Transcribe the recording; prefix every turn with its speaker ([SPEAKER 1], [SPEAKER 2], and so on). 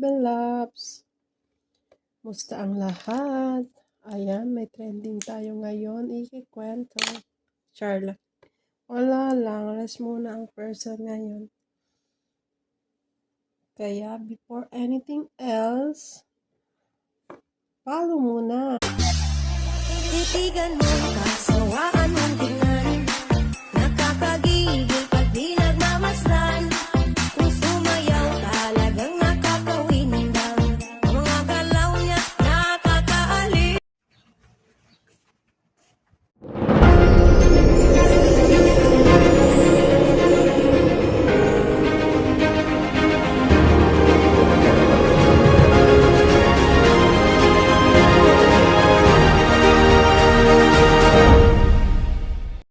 [SPEAKER 1] Loves. Musta ang lahat? Ayan, may trending tayo ngayon. Ikikwento. Charla. Wala lang. Rest muna ang person ngayon. Kaya, before anything else, follow muna.
[SPEAKER 2] Titigan mo, kasawaan mong